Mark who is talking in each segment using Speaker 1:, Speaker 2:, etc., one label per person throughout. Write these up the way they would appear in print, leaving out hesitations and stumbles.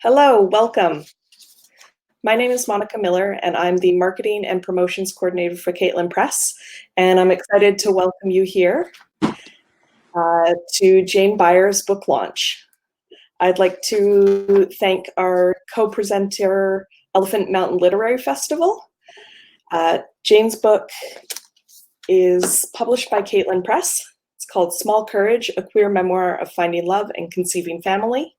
Speaker 1: Hello, welcome. My name is Monica Miller, and I'm the Marketing and Promotions Coordinator for Caitlin Press, and I'm excited to welcome you here to Jane Byers' book launch. I'd like to thank our co-presenter, Elephant Mountain Literary Festival. Jane's book is published by Caitlin Press. It's called Small Courage, A Queer Memoir of Finding Love and Conceiving Family.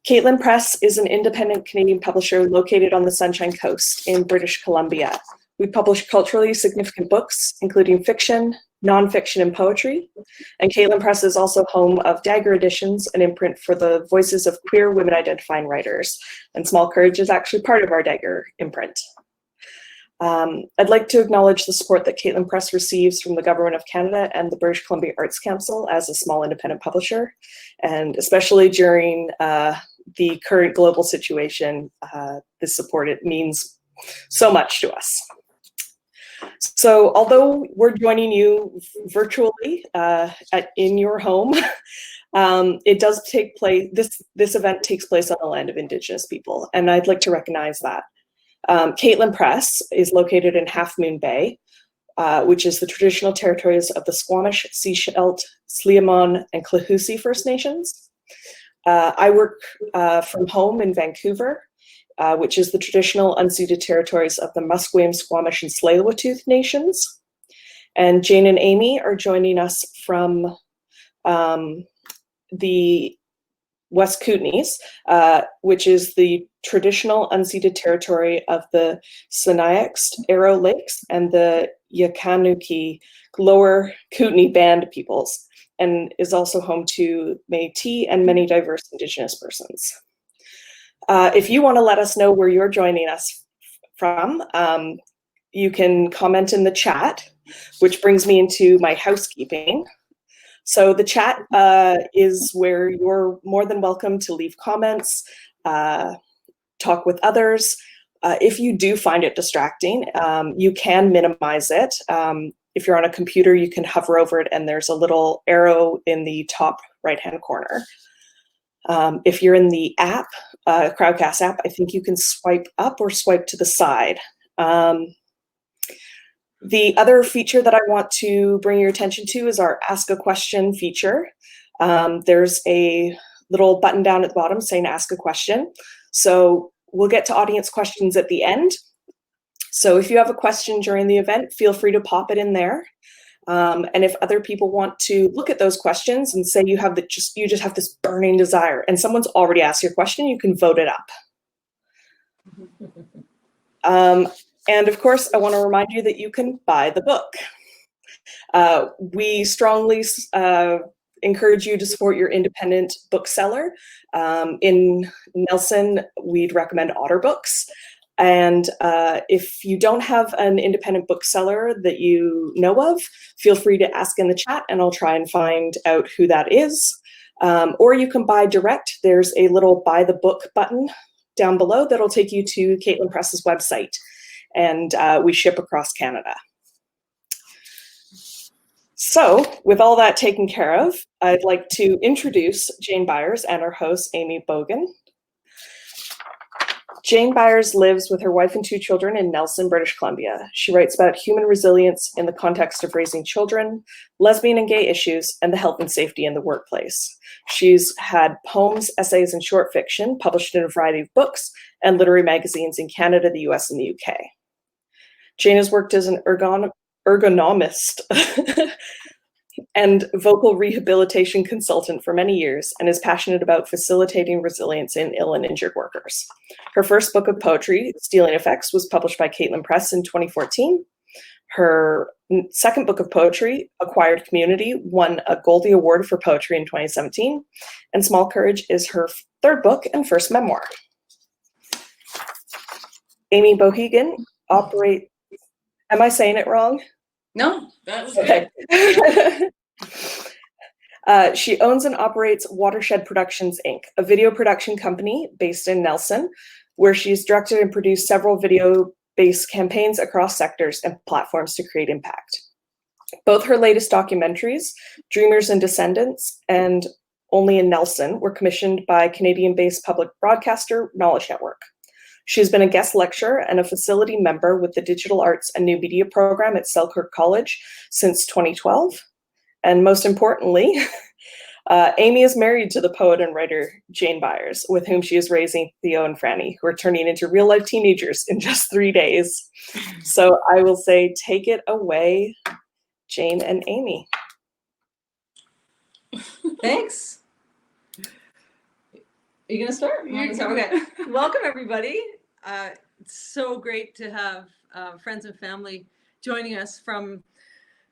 Speaker 1: Caitlin Press is an independent Canadian publisher located on the Sunshine Coast in British Columbia. We publish culturally significant books, including fiction, nonfiction, and poetry. And Caitlin Press is also home of Dagger Editions, an imprint for the voices of queer women-identifying writers. And Small Courage is actually part of our Dagger imprint. I'd like to acknowledge the support that Caitlin Press receives from the Government of Canada and the British Columbia Arts Council as a small independent publisher, and especially during the current global situation, this support, it means so much to us. So although we're joining you virtually in your home, it does take place, this event takes place on the land of Indigenous people, and I'd like to recognize that. Caitlin Press is located in Half Moon Bay, which is the traditional territories of the Squamish, Seashelt, Sliamon, and Clahoosie First Nations. I work from home in Vancouver, which is the traditional unceded territories of the Musqueam, Squamish, and Tsleil-Waututh Nations. And Jane and Amy are joining us from the West Kootenays, which is the traditional unceded territory of the Sinixt Arrow Lakes and the Yakanuki Lower Kootenay Band peoples, and is also home to Métis and many diverse Indigenous persons. If you want to let us know where you're joining us from, you can comment in the chat, which brings me into my housekeeping. So the chat is where you're more than welcome to leave comments, talk with others. If you do find it distracting, you can minimize it. If you're on a computer, you can hover over it and there's a little arrow in the top right-hand corner. If you're in the app, Crowdcast app, I think you can swipe up or swipe to the side. The other feature that I want to bring your attention to is our Ask a Question feature. There's a little button down at the bottom saying Ask a Question. So we'll get to audience questions at the end. So if you have a question during the event, feel free to pop it in there. And if other people want to look at those questions and say you just have this burning desire and someone's already asked your question, you can vote it up. And of course, I want to remind you that you can buy the book. We strongly encourage you to support your independent bookseller. In Nelson, we'd recommend Otter Books. And if you don't have an independent bookseller that you know of, feel free to ask in the chat and I'll try and find out who that is. Or you can buy direct. There's a little buy the book button down below that'll take you to Caitlin Press's website. And we ship across Canada. So with all that taken care of, I'd like to introduce Jane Byers and our host, Amy Bogan. Jane Byers lives with her wife and 2 children in Nelson, British Columbia. She writes about human resilience in the context of raising children, lesbian and gay issues, and the health and safety in the workplace. She's had poems, essays, and short fiction published in a variety of books and literary magazines in Canada, the US, and the UK. Jane has worked as an ergonomist and vocal rehabilitation consultant for many years and is passionate about facilitating resilience in ill and injured workers. Her first book of poetry, Stealing Effects, was published by Caitlin Press in 2014. Her second book of poetry, Acquired Community, won a Goldie Award for Poetry in 2017, and Small Courage is her third book and first memoir. Amy Bohegan operates. Am I saying it wrong?
Speaker 2: No, that was
Speaker 1: okay.
Speaker 2: Good.
Speaker 1: She owns and operates Watershed Productions, Inc., a video production company based in Nelson, where she's directed and produced several video-based campaigns across sectors and platforms to create impact. Both her latest documentaries, Dreamers and Descendants, and Only in Nelson were commissioned by Canadian-based public broadcaster Knowledge Network. She has been a guest lecturer and a facility member with the Digital Arts and New Media program at Selkirk College since 2012. And most importantly, Amy is married to the poet and writer Jane Byers, with whom she is raising Theo and Franny, who are turning into real-life teenagers in just 3 days. So I will say, take it away, Jane and Amy.
Speaker 3: Thanks. Are you gonna start? Okay. Welcome, everybody. It's so great to have friends and family joining us from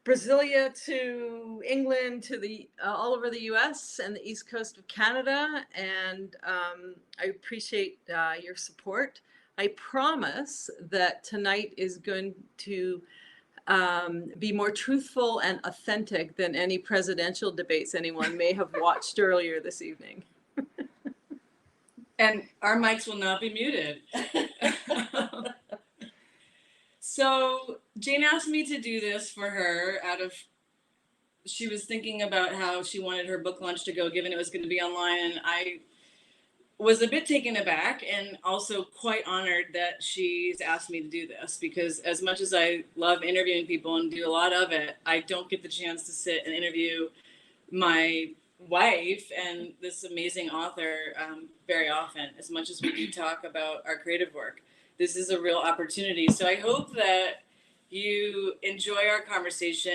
Speaker 3: Brasilia to England to the all over the U.S. and the East Coast of Canada, and I appreciate your support. I promise that tonight is going to be more truthful and authentic than any presidential debates anyone may have watched earlier this evening.
Speaker 2: And our mics will not be muted. So Jane asked me to do this for her she was thinking about how she wanted her book launch to go, given it was going to be online. And I was a bit taken aback and also quite honored that she's asked me to do this, because as much as I love interviewing people and do a lot of it, I don't get the chance to sit and interview my wife and this amazing author very often, as much as we do talk about our creative work. This is a real opportunity. So I hope that you enjoy our conversation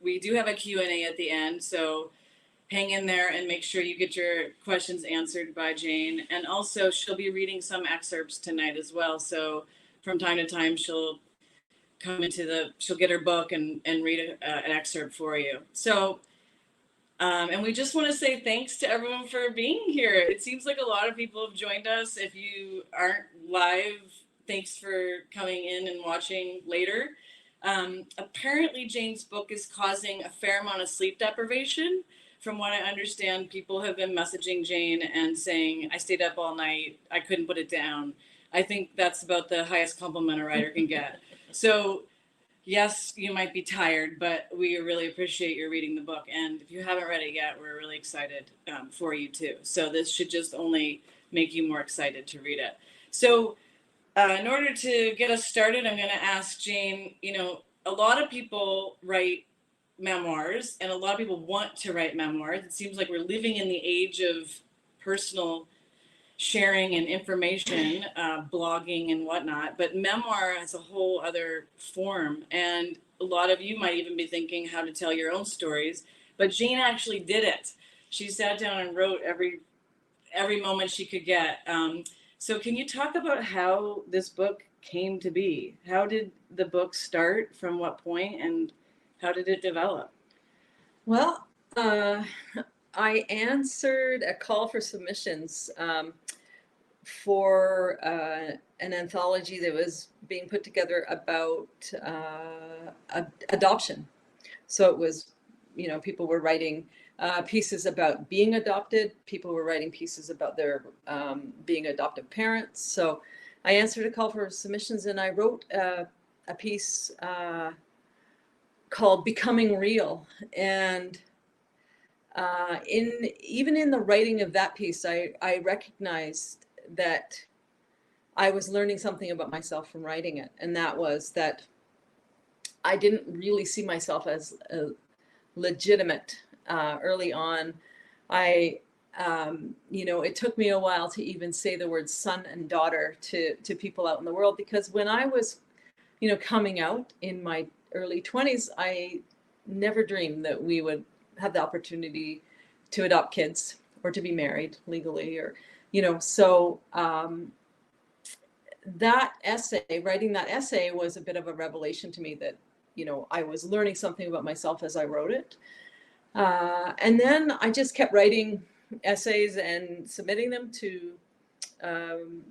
Speaker 2: we do have a Q&A at the end. So hang in there and make sure you get your questions answered by Jane. And also she'll be reading some excerpts tonight as well. So from time to time, she'll get her book and read an excerpt for you. So, and we just want to say thanks to everyone for being here. It seems like a lot of people have joined us. If you aren't live, thanks for coming in and watching later. Apparently Jane's book is causing a fair amount of sleep deprivation. From what I understand, people have been messaging Jane and saying, I stayed up all night, I couldn't put it down. I think that's about the highest compliment a writer can get. So yes, you might be tired, but we really appreciate your reading the book. And if you haven't read it yet, we're really excited for you too. So this should just only make you more excited to read it. So in order to get us started, I'm going to ask Jane, a lot of people write memoirs and a lot of people want to write memoirs. It seems like we're living in the age of personal sharing and information, blogging and whatnot, but memoir has a whole other form. And a lot of you might even be thinking how to tell your own stories, but Jane actually did it. She sat down and wrote every moment she could get. So can you talk about how this book came to be? How did the book start? From what point? And how did it develop?
Speaker 3: Well, I answered a call for submissions for an anthology that was being put together about adoption. So it was, people were writing pieces about being adopted. People were writing pieces about their being adoptive parents. So I answered a call for submissions and I wrote a piece called Becoming Real. And even in the writing of that piece, I recognized that I was learning something about myself from writing it. And that was that I didn't really see myself as a legitimate early on. It took me a while to even say the words son and daughter to people out in the world, because when I was, coming out in my early 20s, I never dreamed that we would have the opportunity to adopt kids or to be married legally, or, so that essay, writing that essay was a bit of a revelation to me that, I was learning something about myself as I wrote it. And then I just kept writing essays and submitting them to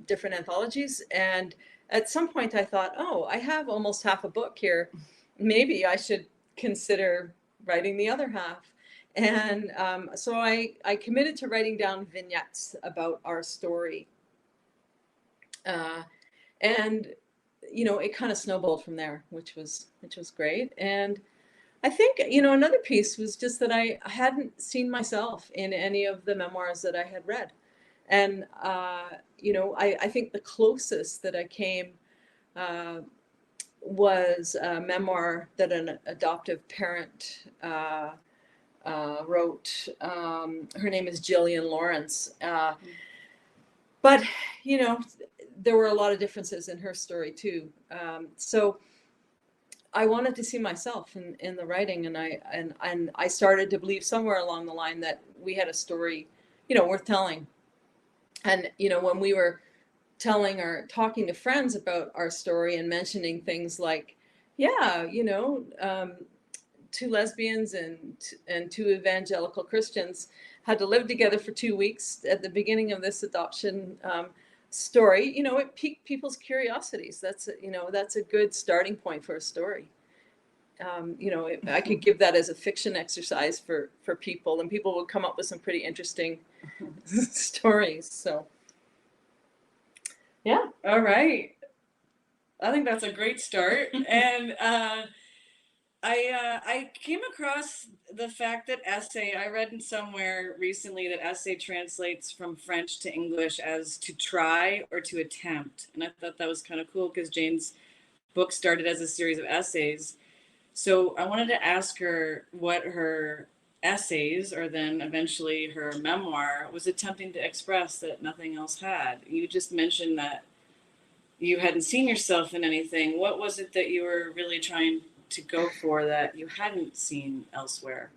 Speaker 3: different anthologies. And at some point I thought, I have almost half a book here. Maybe I should consider writing the other half. And so I committed to writing down vignettes about our story. And it kind of snowballed from there, which was great. And I think, you know, another piece was just that I hadn't seen myself in any of the memoirs that I had read. And, you know, I think the closest that I came uh, was a memoir that an adoptive parent wrote. Her name is Jillian Lawrence. But, you know, there were a lot of differences in her story too. So I wanted to see myself in the writing, and I started to believe somewhere along the line that we had a story, you know, worth telling. And you know, when we were telling or talking to friends about our story and mentioning things like, yeah, you know, two lesbians and two evangelical Christians had to live together for 2 weeks at the beginning of this adoption story. You know, it piqued people's curiosities. You know, that's a good starting point for a story. You know, I could give that as a fiction exercise for people, and people would come up with some pretty interesting stories. So, yeah.
Speaker 2: All right. I think that's a great start. And I came across the fact that essay, I read in somewhere recently that essay translates from French to English as to try or to attempt. And I thought that was kind of cool because Jane's book started as a series of essays. So I wanted to ask her what her essays, or then eventually her memoir, was attempting to express that nothing else had. You just mentioned that you hadn't seen yourself in anything. What was it that you were really trying to go for that you hadn't seen elsewhere?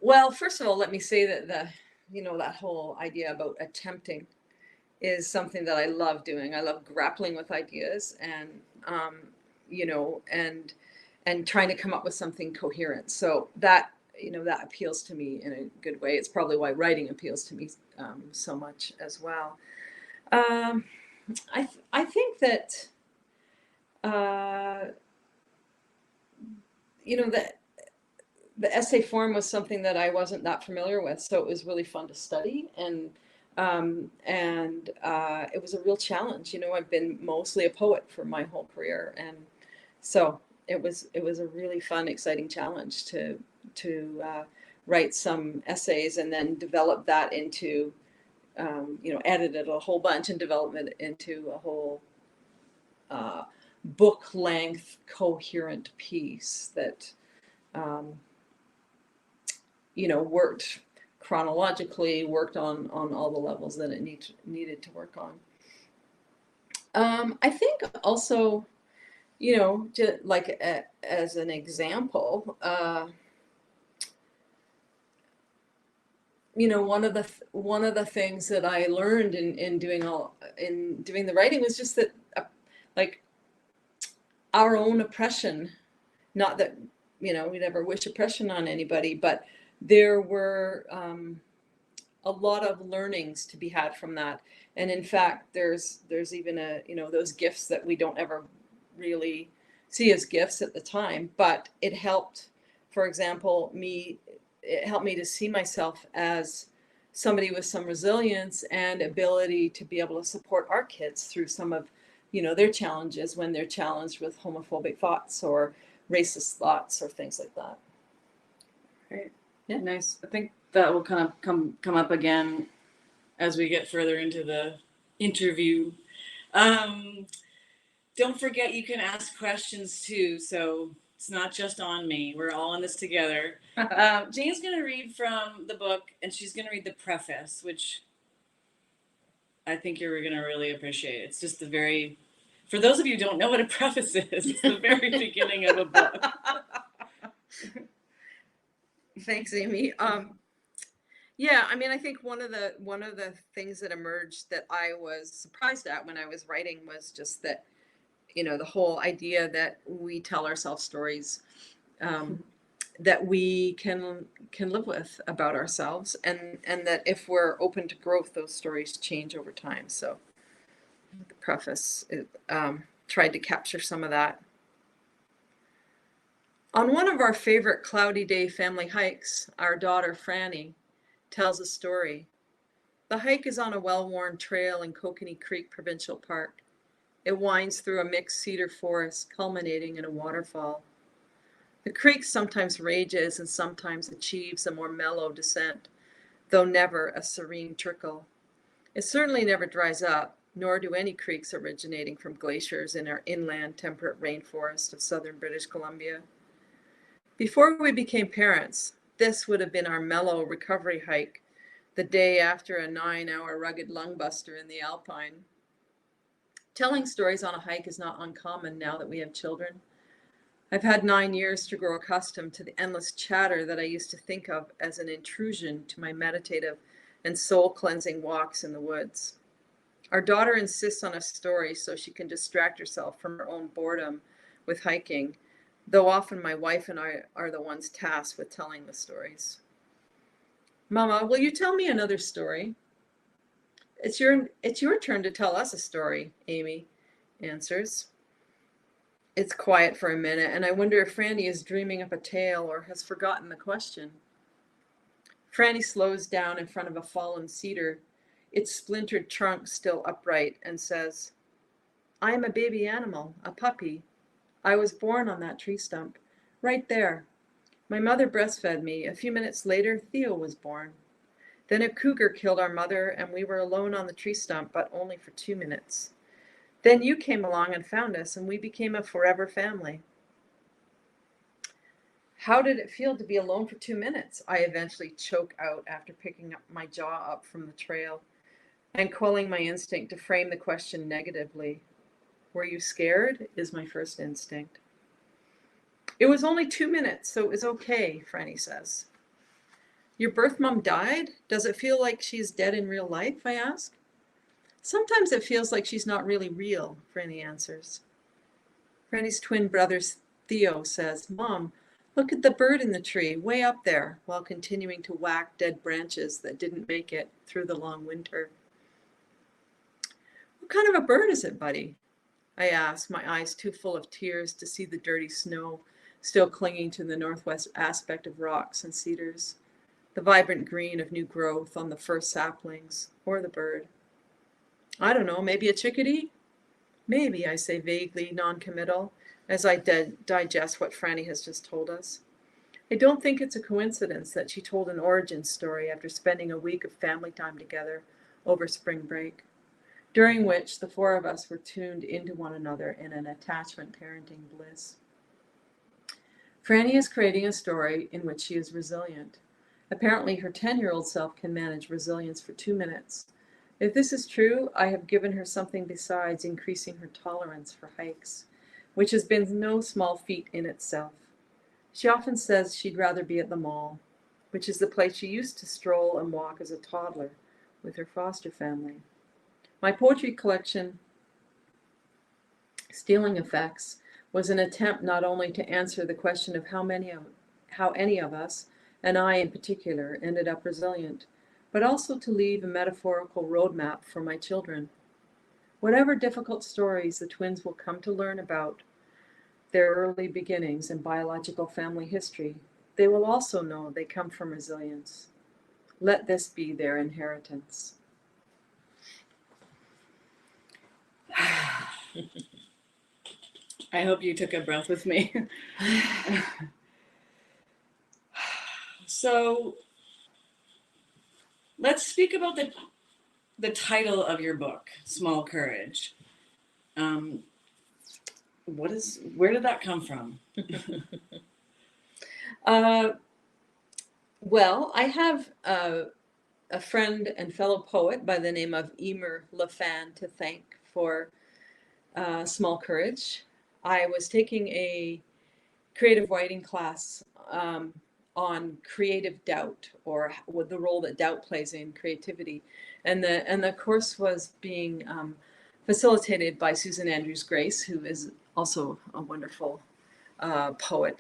Speaker 3: Well, first of all, let me say that you know, that whole idea about attempting is something that I love doing. I love grappling with ideas and, you know, and trying to come up with something coherent. So that, you know, that appeals to me in a good way. It's probably why writing appeals to me so much as well. I think that, you know, that the essay form was something that I wasn't that familiar with, so it was really fun to study, and it was a real challenge. You know, I've been mostly a poet for my whole career, and so it was a really fun, exciting challenge to write some essays and then develop that into, you know, edit it a whole bunch and develop it into a whole book length coherent piece that you know, worked chronologically, worked on all the levels that it needed to work on. I think also, you know, just like as an example, you know, one of the things that I learned in doing the writing was just that, like, our own oppression. Not that, you know, we never wish oppression on anybody, but there were a lot of learnings to be had from that. And in fact, there's even you know, those gifts that we don't ever really see as gifts at the time, but it helped, for example, it helped me to see myself as somebody with some resilience and ability to be able to support our kids through some of, you know, their challenges when they're challenged with homophobic thoughts or racist thoughts or things like that.
Speaker 2: Right.
Speaker 3: Yeah.
Speaker 2: Nice. I think that will kind of come up again as we get further into the interview. Don't forget you can ask questions too, so it's not just on me. We're all in this together. Jane's going to read from the book, and she's going to read the preface, which I think you're going to really appreciate. It's just for those of you who don't know what a preface is, it's the very beginning of a book.
Speaker 3: Thanks, Amy. Yeah, I mean, I think one of the things that emerged that I was surprised at when I was writing was just that, you know, the whole idea that we tell ourselves stories that we can live with about ourselves, and that if we're open to growth, those stories change over time. So the preface tried to capture some of that. On one of our favorite cloudy day family hikes, our daughter Franny tells a story. The hike is on a well-worn trail in Kokanee Creek Provincial Park. It winds through a mixed cedar forest, culminating in a waterfall. The creek sometimes rages and sometimes achieves a more mellow descent, though never a serene trickle. It certainly never dries up, nor do any creeks originating from glaciers in our inland temperate rainforest of southern British Columbia. Before we became parents, this would have been our mellow recovery hike, the day after a 9-hour rugged lungbuster in the Alpine. Telling stories on a hike is not uncommon now that we have children. I've had 9 years to grow accustomed to the endless chatter that I used to think of as an intrusion to my meditative and soul-cleansing walks in the woods. Our daughter insists on a story so she can distract herself from her own boredom with hiking, though often my wife and I are the ones tasked with telling the stories. Mama, will you tell me another story? It's your turn to tell us a story, Amy answers. It's quiet for a minute, and I wonder if Franny is dreaming up a tale or has forgotten the question. Franny slows down in front of a fallen cedar, its splintered trunk still upright, and says, I am a baby animal, a puppy. I was born on that tree stump, right there. My mother breastfed me. A few minutes later, Theo was born. Then a cougar killed our mother, and we were alone on the tree stump, but only for 2 minutes. Then you came along and found us, and we became a forever family. How did it feel to be alone for 2 minutes? I eventually choke out after picking up my jaw up from the trail and quelling my instinct to frame the question negatively. Were you scared? Is my first instinct. It was only 2 minutes, so it was okay, Franny says. Your birth mom died? Does it feel like she's dead in real life? I ask. Sometimes it feels like she's not really real, Franny answers. Franny's twin brother Theo says, Mom, look at the bird in the tree, way up there, while continuing to whack dead branches that didn't make it through the long winter. What kind of a bird is it, buddy? I ask, my eyes too full of tears to see the dirty snow still clinging to the northwest aspect of rocks and cedars, the vibrant green of new growth on the first saplings, or the bird. I don't know, maybe a chickadee? Maybe, I say vaguely non-committal, as I digest what Franny has just told us. I don't think it's a coincidence that she told an origin story after spending a week of family time together over spring break, during which the four of us were tuned into one another in an attachment parenting bliss. Franny is creating a story in which she is resilient. Apparently her 10-year-old self can manage resilience for 2 minutes. If this is true, I have given her something besides increasing her tolerance for hikes, which has been no small feat in itself. She often says she'd rather be at the mall, which is the place she used to stroll and walk as a toddler with her foster family. My poetry collection, Stealing Effects, was an attempt not only to answer the question of how any of us, and I in particular, ended up resilient, but also to leave a metaphorical roadmap for my children. Whatever difficult stories the twins will come to learn about their early beginnings and biological family history, they will also know they come from resilience. Let this be their inheritance.
Speaker 2: I hope you took a breath with me. So let's speak about the title of your book, Small Courage. Where did that come from?
Speaker 3: Well, I have a friend and fellow poet by the name of Emer Lafan to thank for Small Courage. I was taking a creative writing class on creative doubt, or with the role that doubt plays in creativity, and the course was being facilitated by Susan Andrews Grace, who is also a wonderful poet,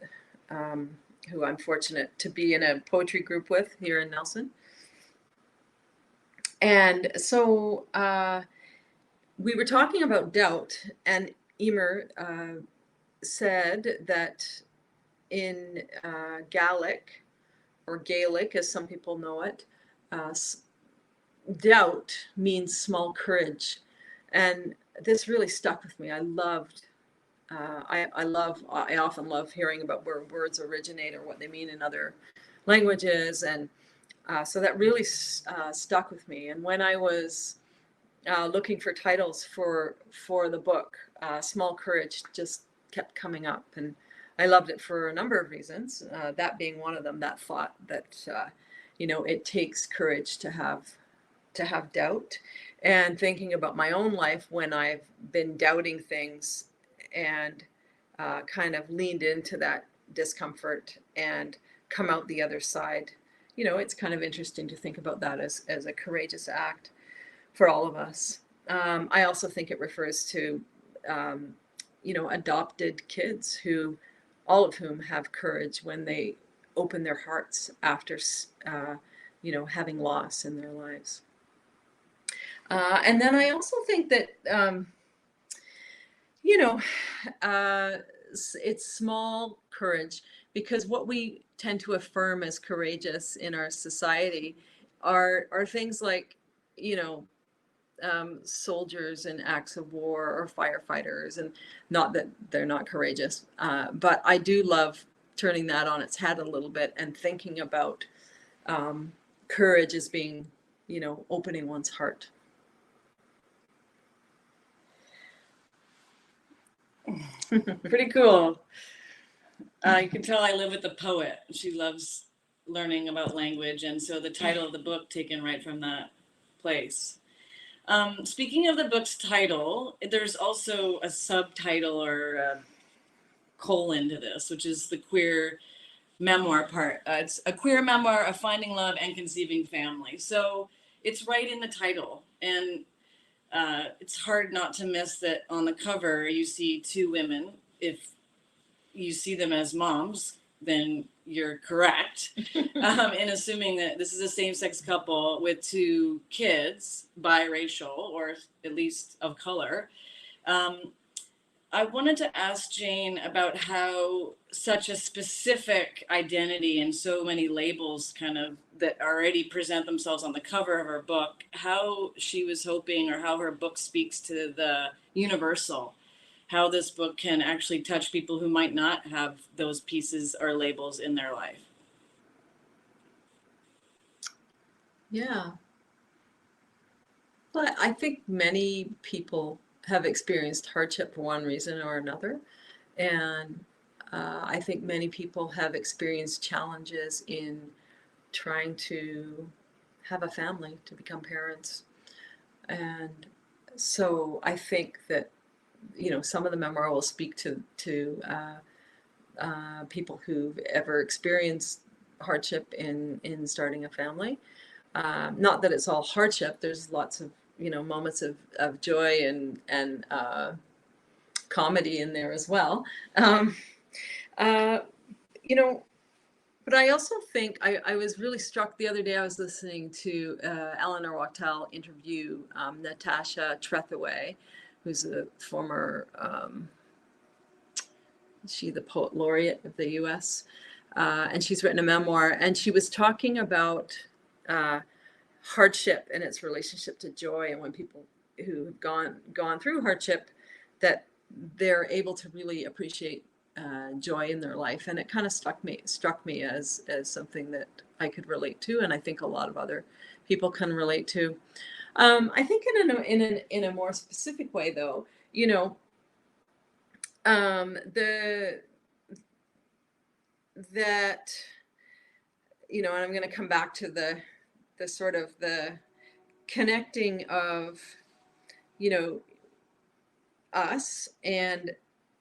Speaker 3: who I'm fortunate to be in a poetry group with here in Nelson. And so we were talking about doubt, and Emer said that in Gaelic, or Gaelic as some people know it, doubt means small courage. And this really stuck with me. I loved I often love hearing about where words originate or what they mean in other languages, and so that really stuck with me. And when I was looking for titles for the book, Small Courage just kept coming up, and I loved it for a number of reasons. That being one of them. That thought that it takes courage to have doubt, and thinking about my own life when I've been doubting things and kind of leaned into that discomfort and come out the other side. It's kind of interesting to think about that as a courageous act for all of us. I also think it refers to, adopted kids who, all of whom have courage when they open their hearts after, having loss in their lives. And then I also think that, it's small courage, because what we tend to affirm as courageous in our society are things like, soldiers in acts of war or firefighters, and not that they're not courageous, but I do love turning that on its head a little bit and thinking about courage as being, opening one's heart.
Speaker 2: Pretty cool. You can tell I live with the poet. She loves learning about language, and so the title of the book taken right from that place. Speaking of the book's title, there's also a subtitle or a colon to this, which is the queer memoir part. It's a queer memoir of finding love and conceiving family. So it's right in the title, and it's hard not to miss that on the cover you see two women. If you see them as moms, then you're correct in assuming that this is a same-sex couple with two kids, biracial, or at least of color. I wanted to ask Jane about how such a specific identity and so many labels kind of that already present themselves on the cover of her book, how she was hoping, or how her book speaks to the universal, how this book can actually touch people who might not have those pieces or labels in their life.
Speaker 3: Yeah. But I think many people have experienced hardship for one reason or another. And I think many people have experienced challenges in trying to have a family, to become parents. And so I think that, some of the memoir will speak to people who've ever experienced hardship in starting a family. Not that it's all hardship. There's lots of, moments of joy and comedy in there as well. But I also think I was really struck the other day. I was listening to Eleanor Wachtel interview Natasha Trethewey, who's a former, she the poet laureate of the U.S., and she's written a memoir, and she was talking about hardship and its relationship to joy, and when people who have gone through hardship, that they're able to really appreciate joy in their life. And it kind of struck me as something that I could relate to, and I think a lot of other people can relate to. I think in a more specific way, though, and I'm going to come back to the sort of the connecting of, us and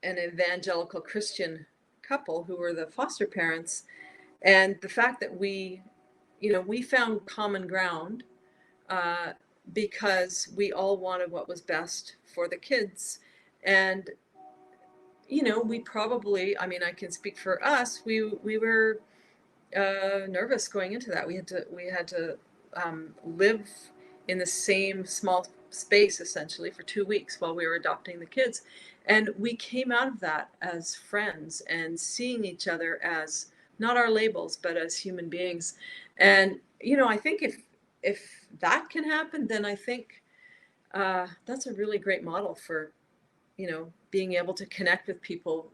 Speaker 3: an evangelical Christian couple who were the foster parents, and the fact that we found common ground because we all wanted what was best for the kids. And, we probably, I can speak for us, we were nervous going into that. We had to live in the same small space essentially for 2 weeks while we were adopting the kids, and we came out of that as friends and seeing each other as not our labels but as human beings. And I think if that can happen, then I think that's a really great model for being able to connect with people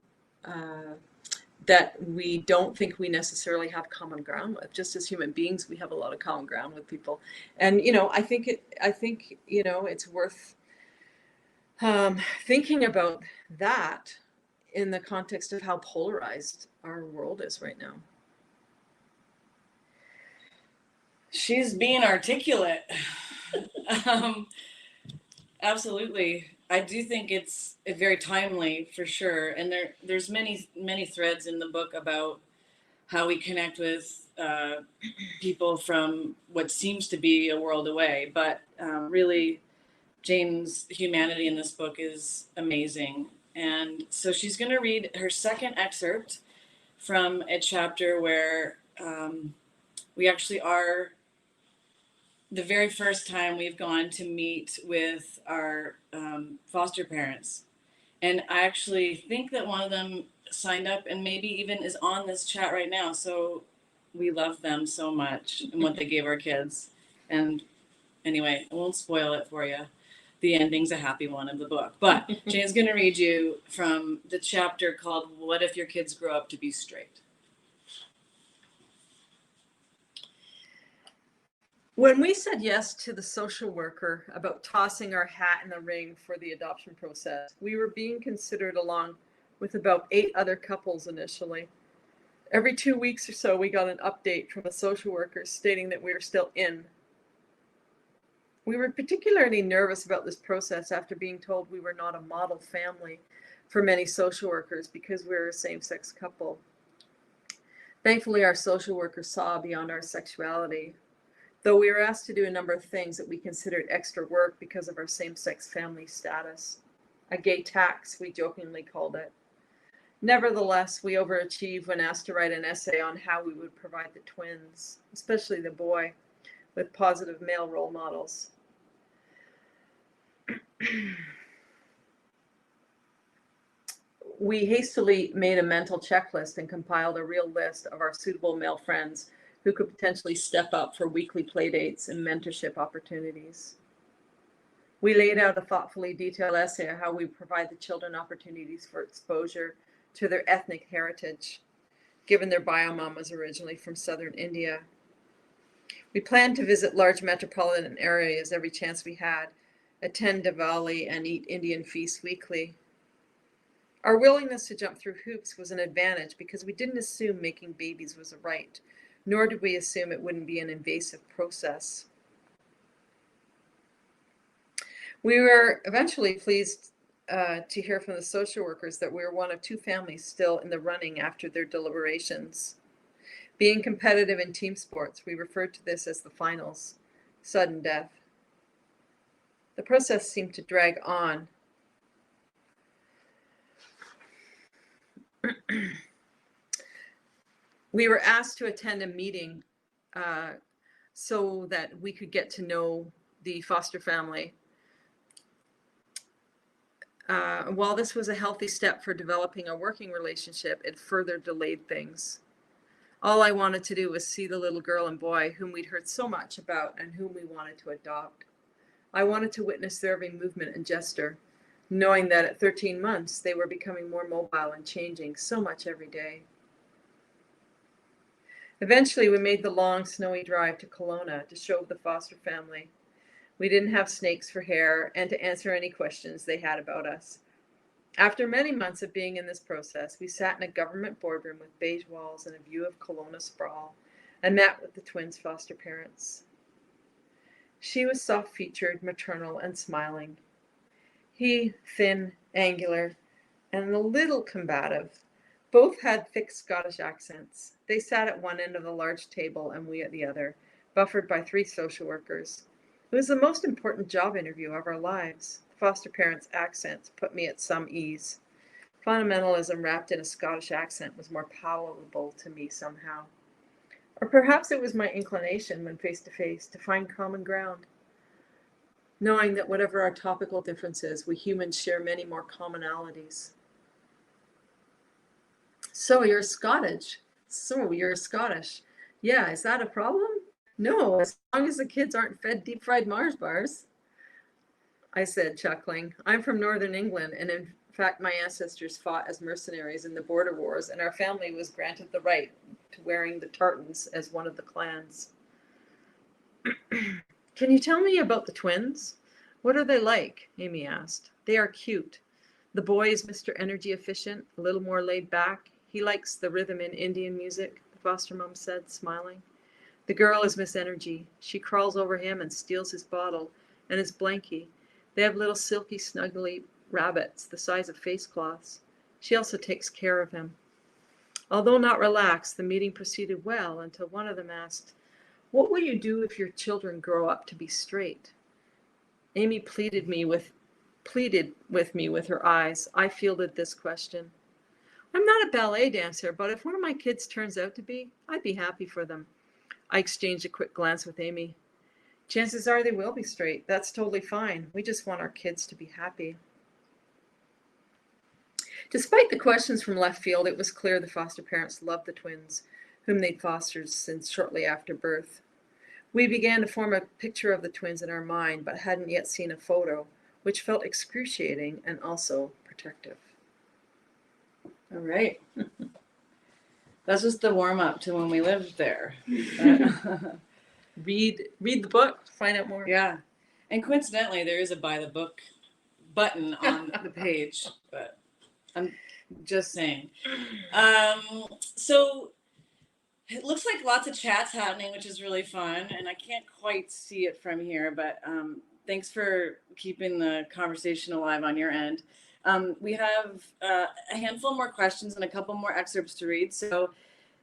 Speaker 3: that we don't think we necessarily have common ground with. Just as human beings, we have a lot of common ground with people. And, I think it's worth thinking about that in the context of how polarized our world is right now.
Speaker 2: She's being articulate. Absolutely. I do think it's very timely for sure. And there's many threads in the book about how we connect with people from what seems to be a world away. But really, Jane's humanity in this book is amazing. And so she's going to read her second excerpt from a chapter where we actually are the very first time we've gone to meet with our foster parents. And I actually think that one of them signed up and maybe even is on this chat right now. So we love them so much and what they gave our kids. And anyway, I won't spoil it for you. The ending's a happy one of the book. But Jane's going to read you from the chapter called What If Your Kids Grow Up to Be Straight?
Speaker 3: When we said yes to the social worker about tossing our hat in the ring for the adoption process, we were being considered along with about 8 other couples initially. Every 2 weeks or so, we got an update from a social worker stating that we were still in. We were particularly nervous about this process after being told we were not a model family for many social workers because we were a same-sex couple. Thankfully, our social worker saw beyond our sexuality. Though we were asked to do a number of things that we considered extra work because of our same-sex family status. A gay tax, we jokingly called it. Nevertheless, we overachieved when asked to write an essay on how we would provide the twins, especially the boy, with positive male role models. We hastily made a mental checklist and compiled a real list of our suitable male friends who could potentially step up for weekly play dates and mentorship opportunities. We laid out a thoughtfully detailed essay on how we provide the children opportunities for exposure to their ethnic heritage, given their bio mom was originally from southern India. We planned to visit large metropolitan areas every chance we had, attend Diwali, and eat Indian feasts weekly. Our willingness to jump through hoops was an advantage because we didn't assume making babies was a right, nor did we assume it wouldn't be an invasive process. We were eventually pleased to hear from the social workers that we were one of 2 families still in the running after their deliberations. Being competitive in team sports, we referred to this as the finals, sudden death. The process seemed to drag on. We were asked to attend a meeting so that we could get to know the foster family. While this was a healthy step for developing a working relationship, it further delayed things. All I wanted to do was see the little girl and boy whom we'd heard so much about and whom we wanted to adopt. I wanted to witness their every movement and gesture, knowing that at 13 months, they were becoming more mobile and changing so much every day. Eventually, we made the long, snowy drive to Kelowna to show the foster family. We didn't have snakes for hair and to answer any questions they had about us. After many months of being in this process, we sat in a government boardroom with beige walls and a view of Kelowna sprawl and met with the twins' foster parents. She was soft-featured, maternal, and smiling. He, thin, angular, and a little combative. Both had thick Scottish accents. They sat at one end of the large table and we at the other, buffered by 3 social workers. It was the most important job interview of our lives. The foster parents' accents put me at some ease. Fundamentalism wrapped in a Scottish accent was more palatable to me somehow. Or perhaps it was my inclination when face to face to find common ground. Knowing that whatever our topical differences, we humans share many more commonalities. So you're Scottish. Yeah, is that a problem? No, as long as the kids aren't fed deep fried Mars bars. I said, chuckling. I'm from Northern England, and in fact, my ancestors fought as mercenaries in the border wars, and our family was granted the right to wearing the tartans as one of the clans. Can you tell me about the twins? What are they like? Amy asked. They are cute. The boy is Mr. Energy Efficient, a little more laid back. He likes the rhythm in Indian music, the foster mom said, smiling. The girl is Miss Energy. She crawls over him and steals his bottle and his blankie. They have little silky, snuggly rabbits the size of face cloths. She also takes care of him. Although not relaxed, the meeting proceeded well until one of them asked, "What will you do if your children grow up to be straight?" Amy pleaded with me with her eyes. I fielded this question. I'm not a ballet dancer, but if one of my kids turns out to be, I'd be happy for them. I exchanged a quick glance with Amy. Chances are they will be straight. That's totally fine. We just want our kids to be happy. Despite the questions from left field, it was clear the foster parents loved the twins, whom they'd fostered since shortly after birth. We began to form a picture of the twins in our mind, but hadn't yet seen a photo, which felt excruciating and also protective.
Speaker 2: All right. That's just the warm up to when we lived there.
Speaker 3: Read the book, find out more.
Speaker 2: Yeah. And coincidentally, there is a buy the book button on the page, but I'm just saying. So it looks like lots of chats happening, which is really fun. And I can't quite see it from here, but thanks for keeping the conversation alive on your end. We have a handful more questions and a couple more excerpts to read. So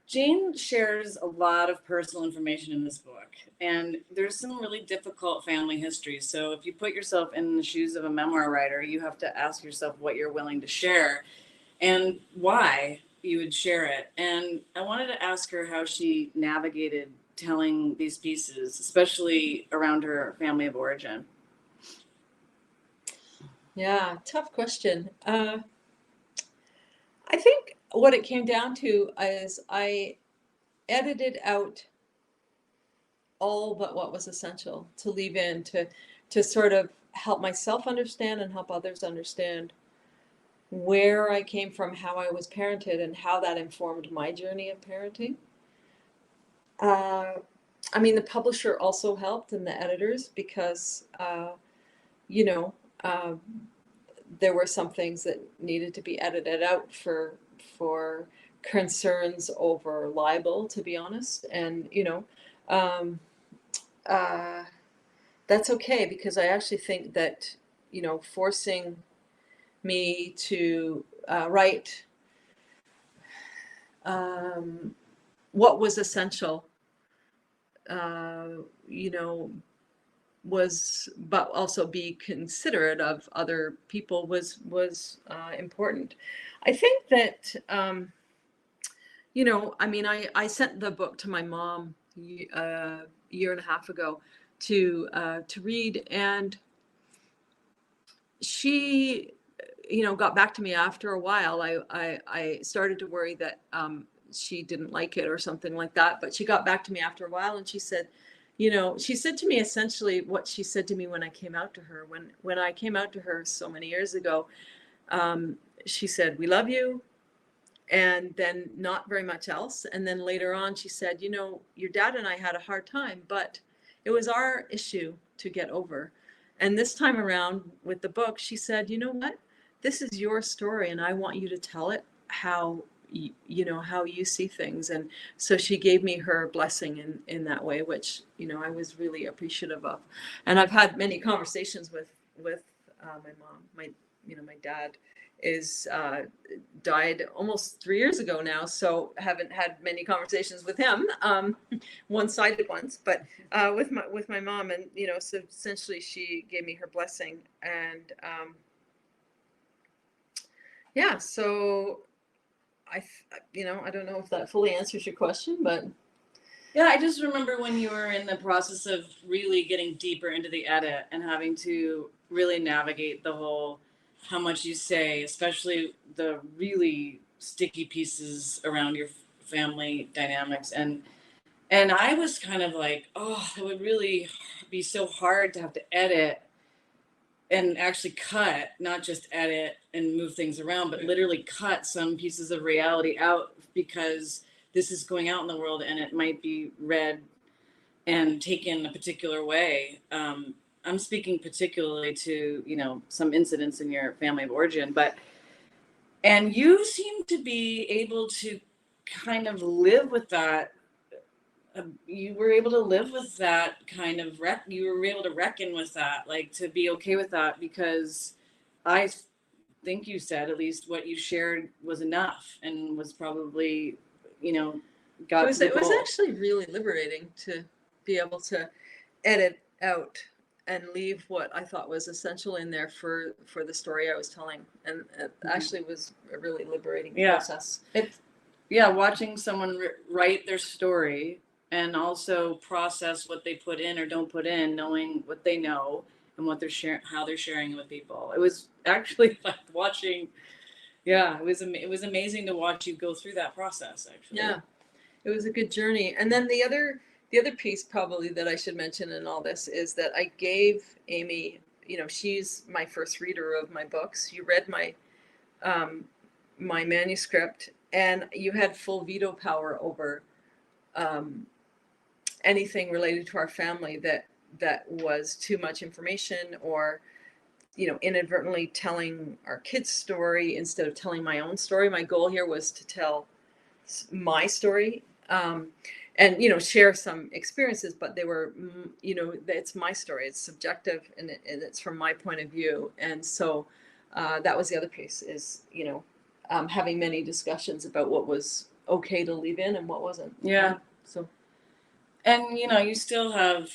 Speaker 2: Jane shares a lot of personal information in this book, and there's some really difficult family histories. So if you put yourself in the shoes of a memoir writer, you have to ask yourself what you're willing to share and why you would share it. And I wanted to ask her how she navigated telling these pieces, especially around her family of origin.
Speaker 3: Yeah, tough question. I think what it came down to is I edited out all but what was essential to leave in to sort of help myself understand and help others understand where I came from, how I was parented, and how that informed my journey of parenting. I mean, the publisher also helped, and the editors, because there were some things that needed to be edited out for concerns over libel, to be honest. And that's okay, because I actually think that forcing me to write what was essential, was, but also be considerate of other people was important. I think that I sent the book to my mom a year and a half ago to read, and she got back to me after a while. I started to worry that she didn't like it or something like that, but she got back to me after a while, and she said, she said to me essentially what she said to me when I came out to her. When I came out to her so many years ago, she said, "We love you," and then not very much else. And then later on, she said, "Your dad and I had a hard time, but it was our issue to get over." And this time around with the book, she said, "You know what? This is your story, and I want you to tell it how how you see things." And so she gave me her blessing in that way, which I was really appreciative of. And I've had many conversations with my mom. My dad is died almost 3 years ago now, so haven't had many conversations with him, one-sided ones, but with my mom. And so essentially she gave me her blessing. And so I don't know if that fully answers your question, but
Speaker 2: yeah, I just remember when you were in the process of really getting deeper into the edit and having to really navigate the whole how much you say, especially the really sticky pieces around your family dynamics. And I was kind of like, oh, it would really be so hard to have to edit and actually cut, not just edit and move things around, but literally cut some pieces of reality out because this is going out in the world and it might be read and taken a particular way. I'm speaking particularly to, some incidents in your family of origin, and you seem to be able to kind of live with that. You were able to live with that kind of you were able to reckon with that, like to be okay with that, because I think you said at least what you shared was enough and was probably, got
Speaker 3: It was,
Speaker 2: to the
Speaker 3: it was
Speaker 2: goal.
Speaker 3: actually really liberating to be able to edit out and leave what I thought was essential in there for the story I was telling. And it actually was a really liberating process.
Speaker 2: Watching someone write their story and also process what they put in or don't put in, knowing what they know and what they're sharing, how they're sharing it with people. It was actually like watching. Yeah, it was amazing to watch you go through that process. Actually,
Speaker 3: yeah, it was a good journey. And then the other piece probably that I should mention in all this is that I gave Amy, she's my first reader of my books. You read my my manuscript, and you had full veto power over anything related to our family that was too much information, or inadvertently telling our kids' story instead of telling my own story. My goal here was to tell my story, and share some experiences, but they were, it's my story. It's subjective, and it's from my point of view. And so that was the other piece, is having many discussions about what was okay to leave in and what wasn't.
Speaker 2: Yeah.
Speaker 3: So,
Speaker 2: and you still have,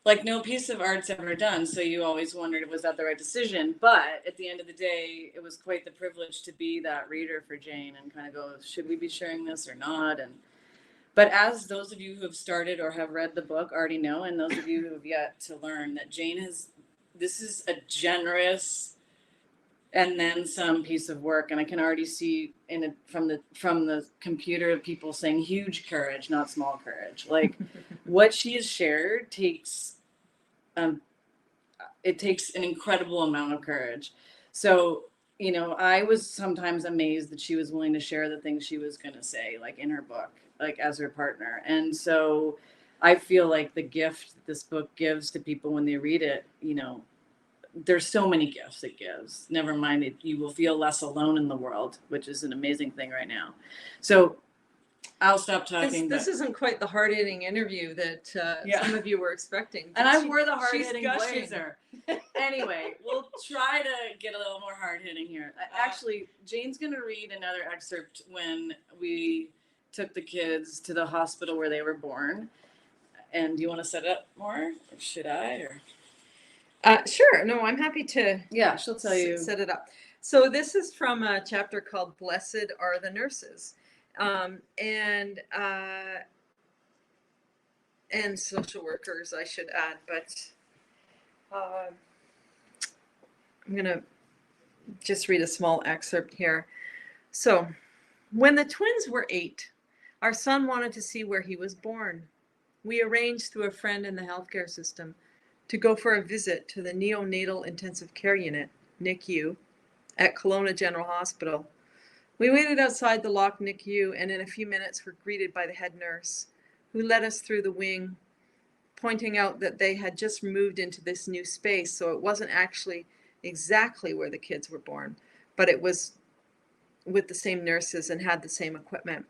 Speaker 2: like, no piece of art's ever done, so you always wondered, was that the right decision? But at the end of the day, it was quite the privilege to be that reader for Jane and kind of go, should we be sharing this or not? But as those of you who have started or have read the book already know, and those of you who have yet to learn, that this is a generous and then some piece of work. And I can already see from the computer of people saying huge courage, not small courage. Like what she has shared takes it takes an incredible amount of courage. So, I was sometimes amazed that she was willing to share the things she was going to say, like in her book, like as her partner. And so I feel like the gift this book gives to people when they read it, there's so many gifts it gives. Never mind, you will feel less alone in the world, which is an amazing thing right now. So I'll stop talking.
Speaker 3: This isn't quite the hard-hitting interview that some of you were expecting.
Speaker 2: And I wore the hard-hitting blazer. Anyway, we'll try to get a little more hard-hitting here. Actually, Jane's going to read another excerpt when we took the kids to the hospital where they were born. And do you want to set it up more? Or should I?
Speaker 3: Sure. No, I'm happy to.
Speaker 2: Yeah, she'll tell you.
Speaker 3: Set it up. So this is from a chapter called "Blessed Are the Nurses," and social workers, I should add. But I'm gonna just read a small excerpt here. So, when the twins were 8, our son wanted to see where he was born. We arranged through a friend in the healthcare system to go for a visit to the neonatal intensive care unit, NICU, at Kelowna General Hospital. We waited outside the locked NICU, and in a few minutes were greeted by the head nurse, who led us through the wing, pointing out that they had just moved into this new space, so it wasn't actually exactly where the kids were born, but it was with the same nurses and had the same equipment.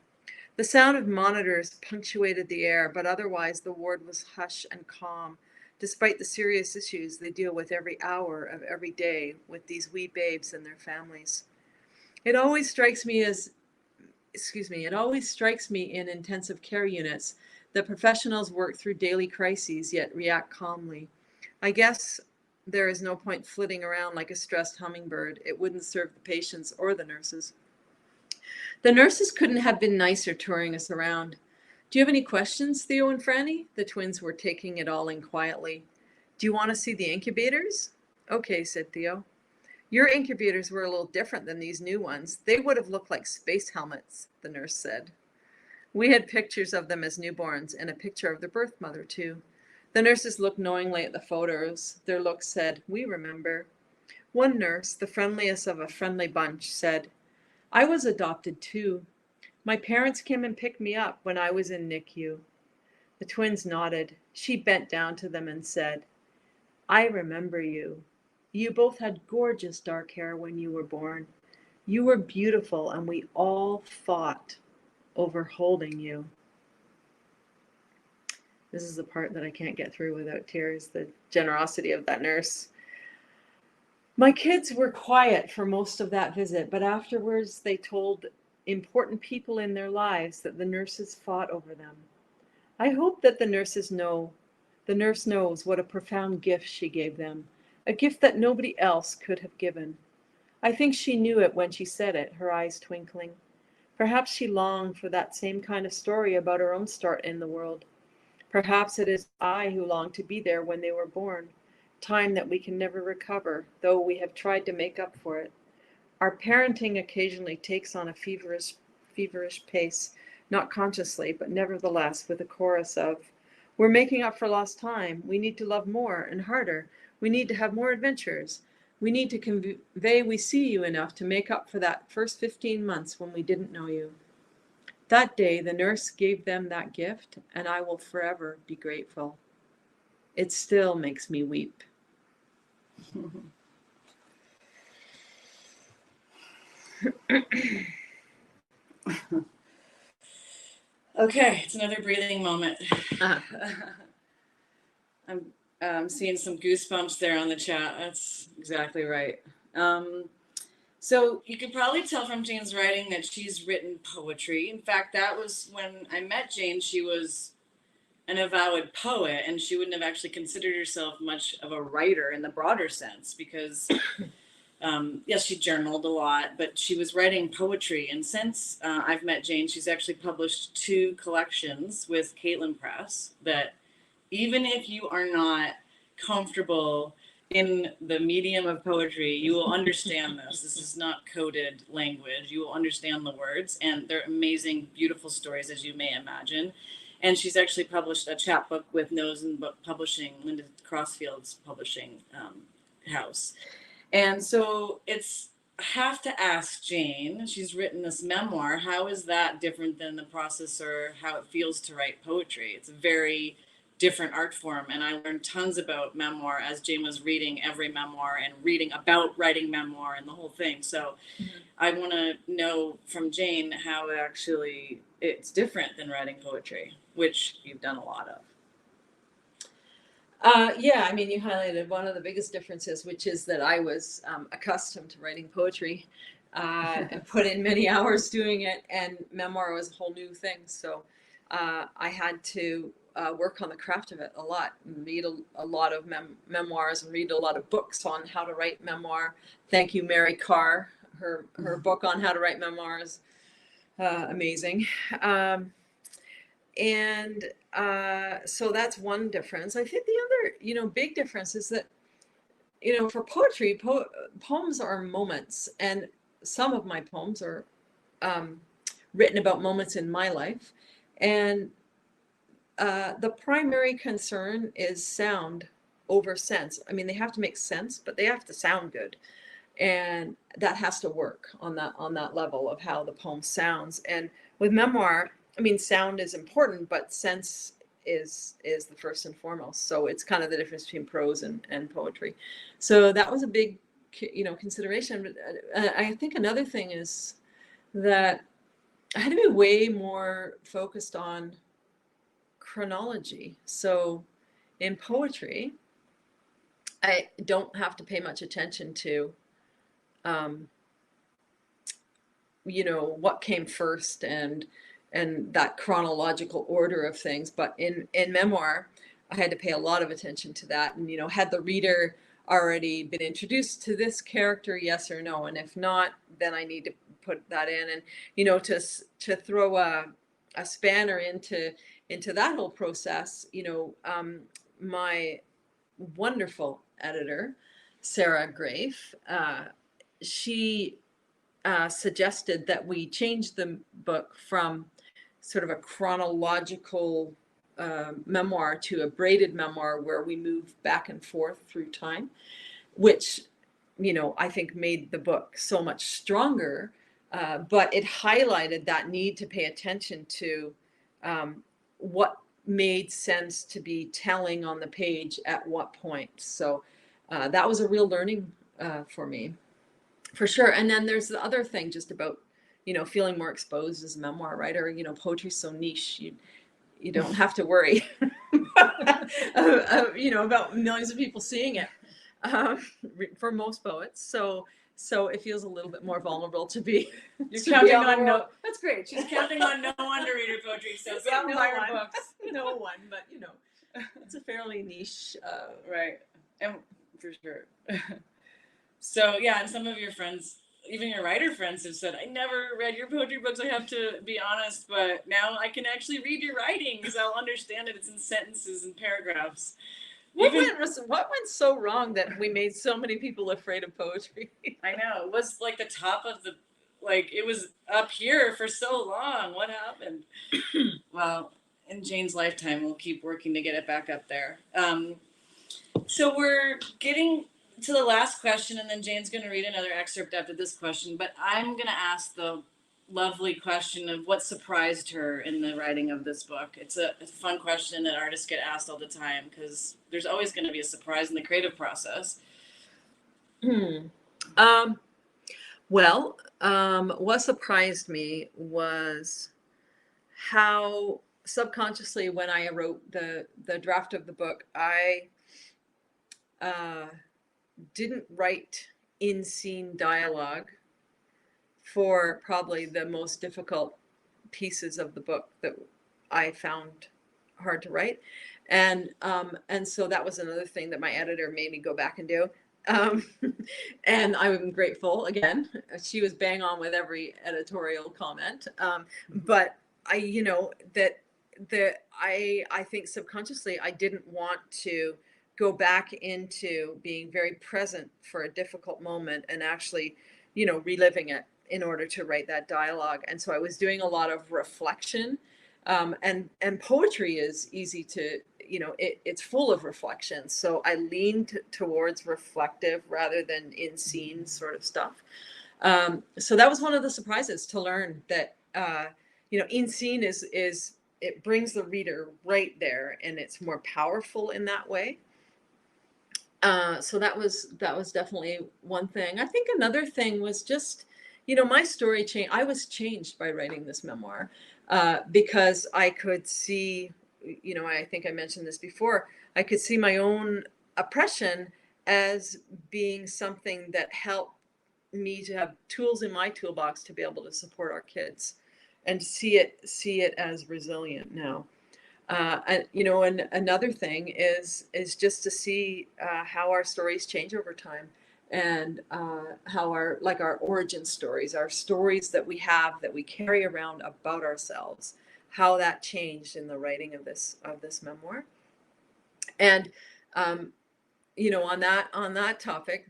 Speaker 3: The sound of monitors punctuated the air, but otherwise the ward was hush and calm, despite the serious issues they deal with every hour of every day with these wee babes and their families. It always strikes me in intensive care units that professionals work through daily crises yet react calmly. I guess there is no point flitting around like a stressed hummingbird. It wouldn't serve the patients or the nurses. The nurses couldn't have been nicer touring us around. Do you have any questions, Theo and Franny? The twins were taking it all in quietly. Do you want to see the incubators? Okay, said Theo. Your incubators were a little different than these new ones. They would have looked like space helmets, the nurse said. We had pictures of them as newborns and a picture of their birth mother, too. The nurses looked knowingly at the photos. Their looks said, "We remember." One nurse, the friendliest of a friendly bunch, said, "I was adopted too. My parents came and picked me up when I was in NICU." The twins nodded. She bent down to them and said, "I remember you. You both had gorgeous dark hair when you were born. You were beautiful, and we all fought over holding you." This is the part that I can't get through without tears, the generosity of that nurse. My kids were quiet for most of that visit, but afterwards they told important people in their lives that the nurses fought over them. I hope that the nurse knows what a profound gift she gave them, a gift that nobody else could have given. I think she knew it when she said it, her eyes twinkling. Perhaps she longed for that same kind of story about her own start in the world. Perhaps it is I who long to be there when they were born, time that we can never recover, though we have tried to make up for it. Our parenting occasionally takes on a feverish pace, not consciously, but nevertheless with a chorus of, "We're making up for lost time. We need to love more and harder. We need to have more adventures. We need to convey we see you enough to make up for that first 15 months when we didn't know you." That day, the nurse gave them that gift, and I will forever be grateful. It still makes me weep.
Speaker 2: Okay, it's another breathing moment.
Speaker 3: Uh-huh.
Speaker 2: I'm seeing some goosebumps there on the chat. That's exactly right. So you could probably tell from Jane's writing that she's written poetry. In fact, that was when I met Jane, she was an avowed poet, and she wouldn't have actually considered herself much of a writer in the broader sense because, yes, she journaled a lot, but she was writing poetry. And since I've met Jane, she's actually published 2 collections with Caitlin Press that even if you are not comfortable in the medium of poetry, you will understand this. This is not coded language. You will understand the words, and they're amazing, beautiful stories, as you may imagine. And she's actually published a chapbook with Nose and Book Publishing, Linda Crossfield's publishing house. And so I have to ask Jane, she's written this memoir, how is that different than the process or how it feels to write poetry? It's a very different art form, and I learned tons about memoir as Jane was reading every memoir and reading about writing memoir and the whole thing. So I want to know from Jane how it's different than writing poetry, which you've done a lot of.
Speaker 3: Yeah, I mean, you highlighted one of the biggest differences, which is that I was accustomed to writing poetry and put in many hours doing it, and memoir was a whole new thing. So I had to work on the craft of it a lot, read a lot of memoirs and read a lot of books on how to write memoir. Thank you, Mary Carr. Her book on how to write memoirs, amazing. And so that's one difference. I think the other, big difference is that, for poetry, poems are moments, and some of my poems are written about moments in my life. And the primary concern is sound over sense. I mean, they have to make sense, but they have to sound good. And that has to work on that level of how the poem sounds. And with memoir, I mean, sound is important, but sense is the first and foremost. So it's kind of the difference between prose and poetry. So that was a big, consideration. But I think another thing is that I had to be way more focused on chronology. So in poetry, I don't have to pay much attention to what came first and that chronological order of things. But in memoir, I had to pay a lot of attention to that. And, had the reader already been introduced to this character, yes or no? And if not, then I need to put that in. And, to throw a spanner into that whole process, my wonderful editor, Sarah Grafe, she suggested that we change the book from sort of a chronological memoir to a braided memoir where we move back and forth through time, which, I think made the book so much stronger. But it highlighted that need to pay attention to what made sense to be telling on the page at what point. So that was a real learning for me, for sure. And then there's the other thing just about, feeling more exposed as a memoir writer. Poetry's so niche. You don't have to worry, about millions of people seeing it for most poets. So it feels a little bit more vulnerable to be.
Speaker 2: You're counting on
Speaker 3: no. That's great.
Speaker 2: She's counting on no one to read her poetry, so
Speaker 3: Yeah,
Speaker 2: don't
Speaker 3: no
Speaker 2: buy her
Speaker 3: one.
Speaker 2: books.
Speaker 3: No one, but it's a fairly niche.
Speaker 2: Right, and for sure. So yeah, and some of your friends, even your writer friends, have said, I never read your poetry books, I have to be honest, but now I can actually read your writing because I'll understand it. It's in sentences and paragraphs.
Speaker 3: What went so wrong that we made so many people afraid of poetry?
Speaker 2: I know, it was like the top of the, it was up here for so long. What happened? Well, in Jane's lifetime, we'll keep working to get it back up there. So we're getting to the last question, and then Jane's going to read another excerpt after this question, but I'm going to ask the lovely question of what surprised her in the writing of this book. It's a fun question that artists get asked all the time because there's always going to be a surprise in the creative process.
Speaker 3: What surprised me was how subconsciously, when I wrote the draft of the book, I didn't write in-scene dialogue for probably the most difficult pieces of the book that I found hard to write. And so that was another thing that my editor made me go back and do. And I'm grateful again. She was bang on with every editorial comment. But I think subconsciously I didn't want to go back into being very present for a difficult moment and actually, reliving it in order to write that dialogue. And so I was doing a lot of reflection. And poetry is easy to, it's full of reflection. So I leaned towards reflective rather than in scene sort of stuff. So that was one of the surprises, to learn that, in scene is it brings the reader right there, and it's more powerful in that way. So that was definitely one thing. I think another thing was just, my story changed. I was changed by writing this memoir because I could see, I think I mentioned this before, I could see my own oppression as being something that helped me to have tools in my toolbox to be able to support our kids and see it as resilient now. And another thing is just to see how our stories change over time, and how our origin stories, our stories that we have, that we carry around about ourselves, how that changed in the writing of this memoir. And on that topic,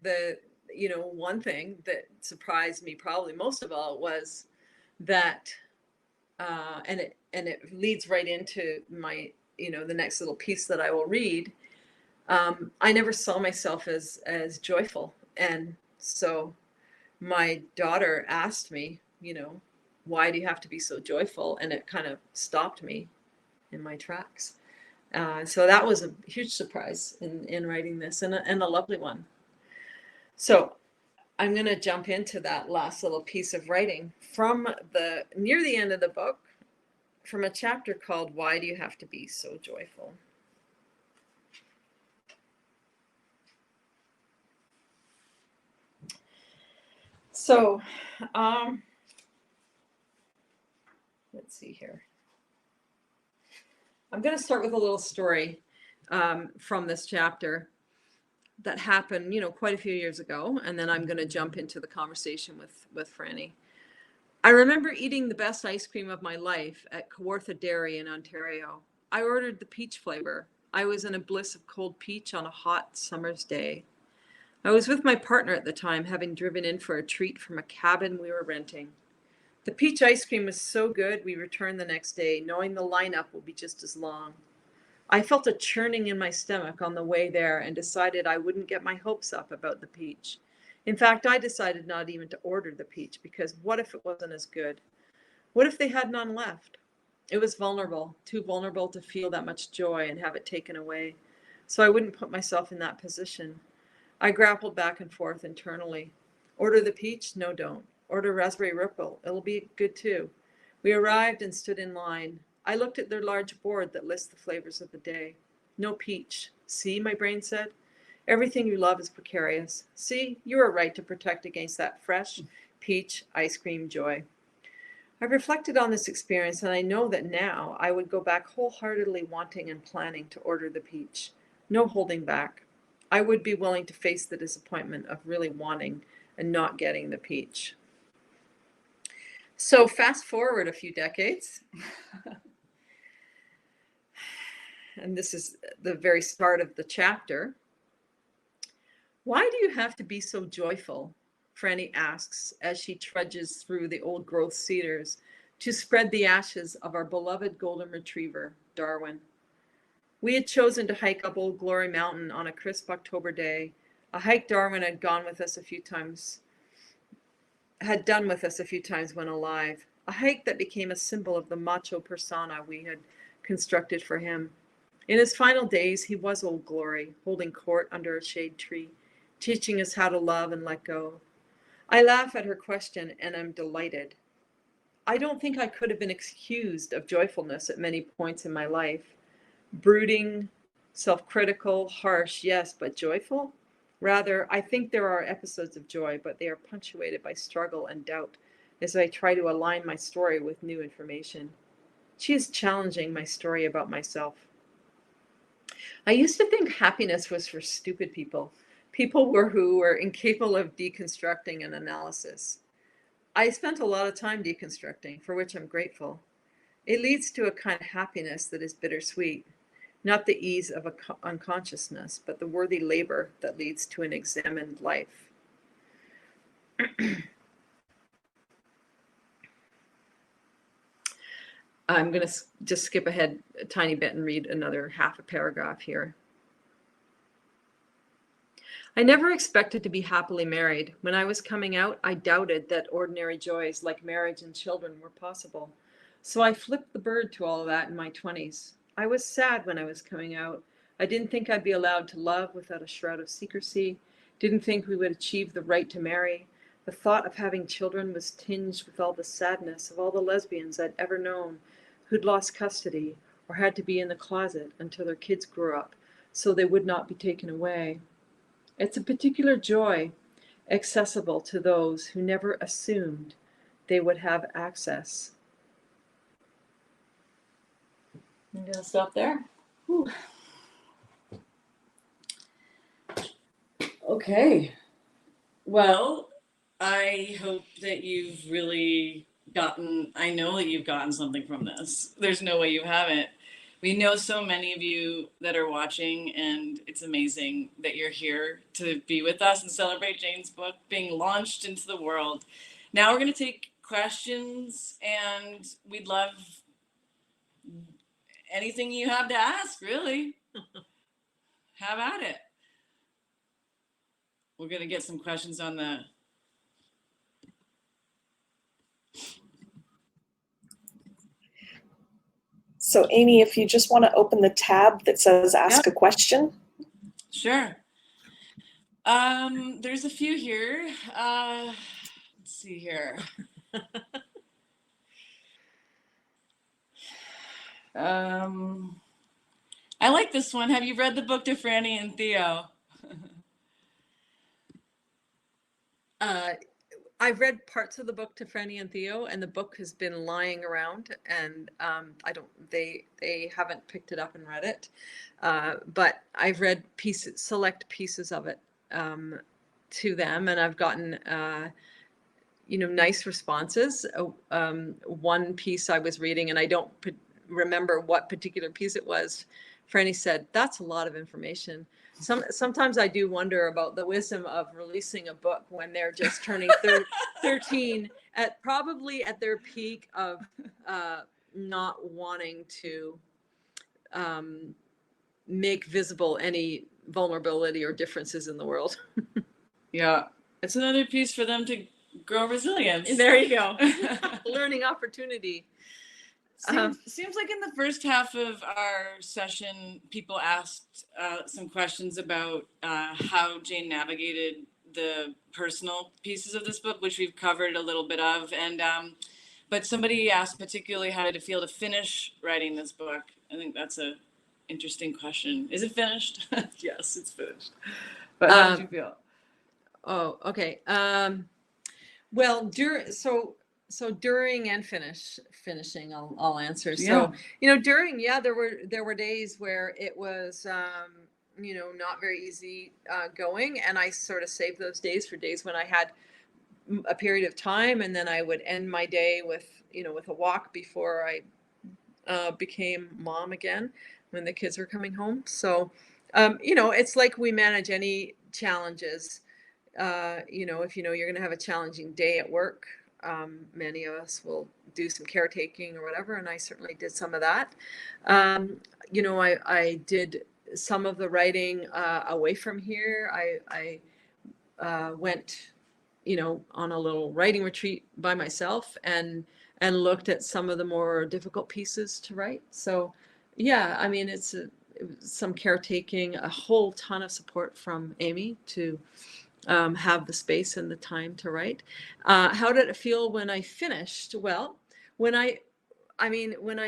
Speaker 3: one thing that surprised me probably most of all was that, and it leads right into my, the next little piece that I will read. I never saw myself as joyful. And so my daughter asked me, why do you have to be so joyful? And it kind of stopped me in my tracks. So that was a huge surprise in writing this, and a lovely one. So I'm going to jump into that last little piece of writing from near the end of the book, from a chapter called Why Do You Have to Be So Joyful? So, let's see here. I'm going to start with a little story from this chapter that happened, quite a few years ago, and then I'm going to jump into the conversation with Franny. I remember eating the best ice cream of my life at Kawartha Dairy in Ontario. I ordered the peach flavor. I was in a bliss of cold peach on a hot summer's day. I was with my partner at the time, having driven in for a treat from a cabin we were renting. The peach ice cream was so good, we returned the next day, knowing the lineup will be just as long. I felt a churning in my stomach on the way there and decided I wouldn't get my hopes up about the peach. In fact, I decided not even to order the peach because what if it wasn't as good? What if they had none left? It was vulnerable, too vulnerable to feel that much joy and have it taken away. So I wouldn't put myself in that position. I grappled back and forth internally. Order the peach? No, don't. Order raspberry ripple. It'll be good too. We arrived and stood in line. I looked at their large board that lists the flavors of the day. No peach. See, my brain said. Everything you love is precarious. See, you are right to protect against that fresh peach ice cream joy. I reflected on this experience and I know that now I would go back wholeheartedly wanting and planning to order the peach. No holding back. I would be willing to face the disappointment of really wanting and not getting the peach. So fast forward a few decades, and this is the very start of the chapter. Why do you have to be so joyful? Franny asks as she trudges through the old growth cedars to spread the ashes of our beloved golden retriever, Darwin. We had chosen to hike up Old Glory Mountain on a crisp October day, a hike Darwin had done with us a few times when alive, a hike that became a symbol of the macho persona we had constructed for him. In his final days, he was Old Glory, holding court under a shade tree, teaching us how to love and let go. I laugh at her question and am delighted. I don't think I could have been excused of joyfulness at many points in my life. Brooding, self-critical, harsh, yes, but joyful? Rather, I think there are episodes of joy, but they are punctuated by struggle and doubt as I try to align my story with new information. She is challenging my story about myself. I used to think happiness was for stupid people, who were incapable of deconstructing an analysis. I spent a lot of time deconstructing, for which I'm grateful. It leads to a kind of happiness that is bittersweet. Not the ease of unconsciousness, but the worthy labor that leads to an examined life. I'm going to just skip ahead a tiny bit and read another half a paragraph here. I never expected to be happily married. When I was coming out, I doubted that ordinary joys like marriage and children were possible. So I flipped the bird to all of that in my 20s. I was sad when I was coming out. I didn't think I'd be allowed to love without a shroud of secrecy. Didn't think we would achieve the right to marry. The thought of having children was tinged with all the sadness of all the lesbians I'd ever known who'd lost custody or had to be in the closet until their kids grew up so they would not be taken away. It's a particular joy accessible to those who never assumed they would have access. I'm going to stop there. Whew.
Speaker 2: Okay. Well, I hope that you've really I know that you've gotten something from this. There's no way you haven't. We know so many of you that are watching, and it's amazing that you're here to be with us and celebrate Jane's book being launched into the world. Now we're going to take questions, and we'd love anything you have to ask, really. Have at it. We're going to get some questions on the...
Speaker 1: So Amy, if you just want to open the tab that says ask a question.
Speaker 2: Sure. There's a few here. Let's see here. I like this one. Have you read the book to Franny and Theo?
Speaker 3: I've read parts of the book to Franny and Theo, and the book has been lying around, and they haven't picked it up and read it. But I've read select pieces of it to them, and I've gotten nice responses. One piece I was reading, and I don't remember what particular piece it was. Franny said, "That's a lot of information." Sometimes I do wonder about the wisdom of releasing a book when they're just turning 13, probably at their peak of not wanting to make visible any vulnerability or differences in the world.
Speaker 2: Yeah. It's another piece for them to grow resilience.
Speaker 3: There you go. Learning opportunity.
Speaker 2: Seems like in the first half of our session, people asked some questions about how Jane navigated the personal pieces of this book, which we've covered a little bit of. And but somebody asked particularly how did it feel to finish writing this book. I think that's a interesting question. Is it finished? Yes, it's finished. But how did you feel?
Speaker 3: Oh, okay. Well, during and finishing, I'll answer. So, during, there were days where it was, not very easy going, and I sort of saved those days for days when I had a period of time, and then I would end my day with a walk before I became mom again when the kids were coming home. So, it's like we manage any challenges. If you're going to have a challenging day at work, many of us will do some caretaking or whatever, and I certainly did some of that. I did some of the writing away from here. I went, on a little writing retreat by myself and looked at some of the more difficult pieces to write. So, yeah, I mean, it was some caretaking, a whole ton of support from Amy to have the space and the time to write. How did it feel when I finished? Well, when I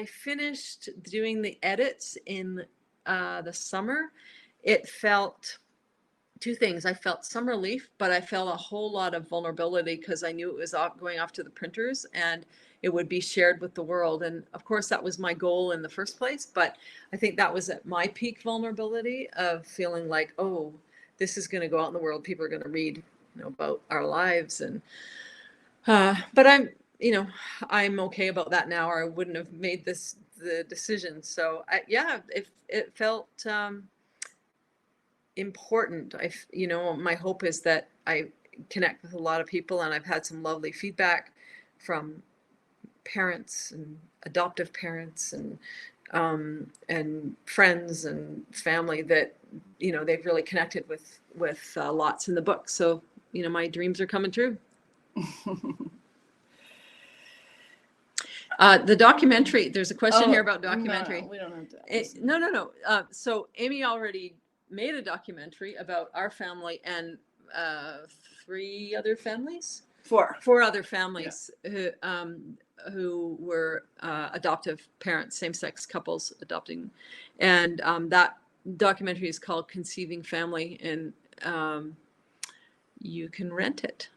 Speaker 3: finished doing the edits in the summer, it felt two things. I felt some relief, but I felt a whole lot of vulnerability because I knew it was going off to the printers and it would be shared with the world. And of course, that was my goal in the first place. But I think that was at my peak vulnerability of feeling like, oh, this is going to go out in the world. People are going to read, about our lives. And, but I'm okay about that now, or I wouldn't have made the decision. So it felt, important. My hope is that I connect with a lot of people, and I've had some lovely feedback from parents and adoptive parents and friends and family that they've really connected with lots in the book. So my dreams are coming true. The documentary. There's a question here about documentary.
Speaker 2: No, we don't have to.
Speaker 3: No. So Amy already made a documentary about our family and four other families who were adoptive parents, same-sex couples adopting, and that documentary is called Conceiving Family, and you can rent it.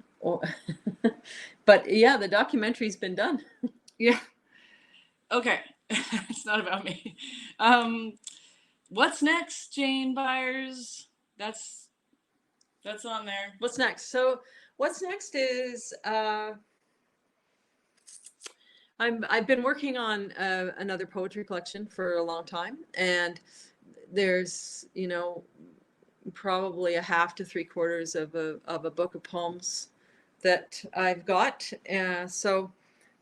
Speaker 3: But yeah, the documentary's been done.
Speaker 2: Yeah. Okay. It's not about me. What's next, Jane Byers? That's on there.
Speaker 3: What's next? So what's next is I've been working on another poetry collection for a long time, and there's probably a half to 3/4 of a book of poems that I've got. So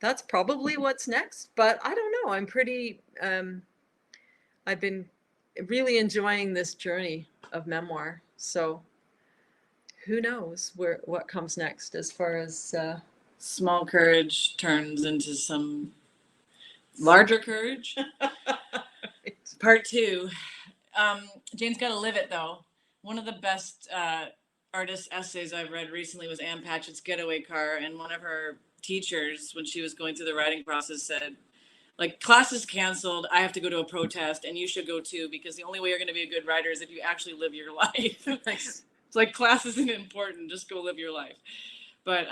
Speaker 3: that's probably what's next, but I don't know. I'm pretty, I've been really enjoying this journey of memoir. So who knows what comes next as far as
Speaker 2: small courage turns into some larger courage. Part 2. Jane's Gotta Live It, though. One of the best artist essays I've read recently was Ann Patchett's Getaway Car, and one of her teachers, when she was going through the writing process, said, like, class is canceled, I have to go to a protest, and you should go too, because the only way you're going to be a good writer is if you actually live your life. It's like, class isn't important, just go live your life. But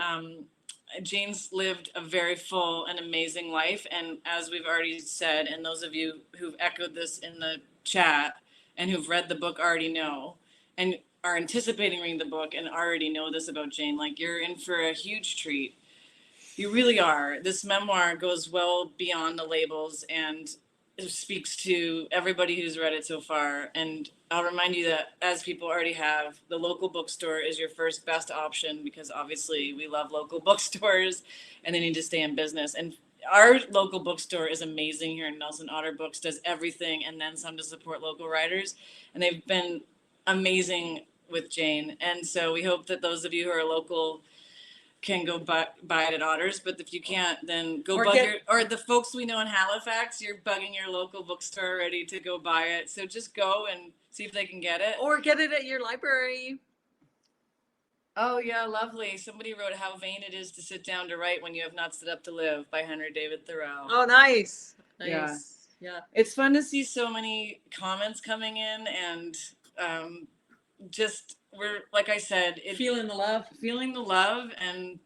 Speaker 2: Jane's lived a very full and amazing life, and as we've already said, and those of you who've echoed this in the chat and who've read the book already know, and are anticipating reading the book and already know this about Jane, like, you're in for a huge treat. You really are. This memoir goes well beyond the labels and it speaks to everybody who's read it so far. And I'll remind you that, as people already have, the local bookstore is your first best option, because obviously we love local bookstores and they need to stay in business. And our local bookstore is amazing here in Nelson. Otter Books does everything and then some to support local writers. And they've been amazing with Jane. And so we hope that those of you who are local can go buy it at Otters. But if you can't, then go or the folks we know in Halifax, you're bugging your local bookstore already to go buy it. So just go and see if they can get it.
Speaker 3: Or get it at your library.
Speaker 2: Oh yeah, lovely. Somebody wrote "How vain it is to sit down to write when you have not stood up to live" by Henry David Thoreau.
Speaker 3: Oh, nice.
Speaker 2: Yeah.
Speaker 3: Yeah.
Speaker 2: It's fun to see so many comments coming in, and just we're, like I said,
Speaker 3: Feeling the love.
Speaker 2: And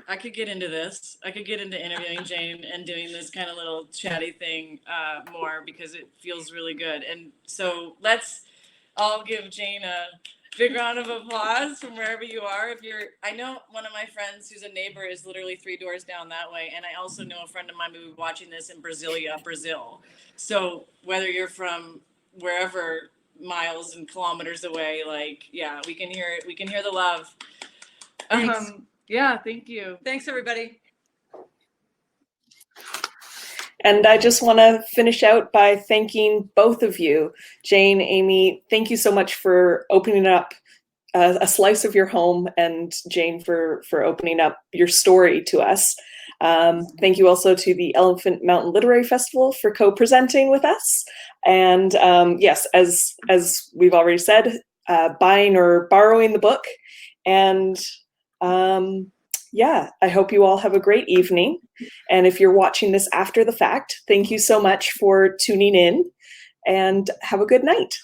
Speaker 2: I could get into this. I could get into interviewing Jane and doing this kind of little chatty thing more, because it feels really good. And so let's all give Jane a big round of applause from wherever you are. I know one of my friends who's a neighbor is literally 3 doors down that way. And I also know a friend of mine who will be watching this in Brasilia, Brazil. So whether you're from wherever miles and kilometers away, like, yeah, we can hear it. We can hear the love.
Speaker 3: Thanks.
Speaker 2: Yeah, thank you.
Speaker 3: Thanks, everybody.
Speaker 1: And I just want to finish out by thanking both of you. Jane, Amy, thank you so much for opening up a slice of your home, and Jane for opening up your story to us. Thank you also to the Elephant Mountain Literary Festival for co-presenting with us. And yes, as we've already said, buying or borrowing the book. And yeah, I hope you all have a great evening. And if you're watching this after the fact, thank you so much for tuning in, and have a good night.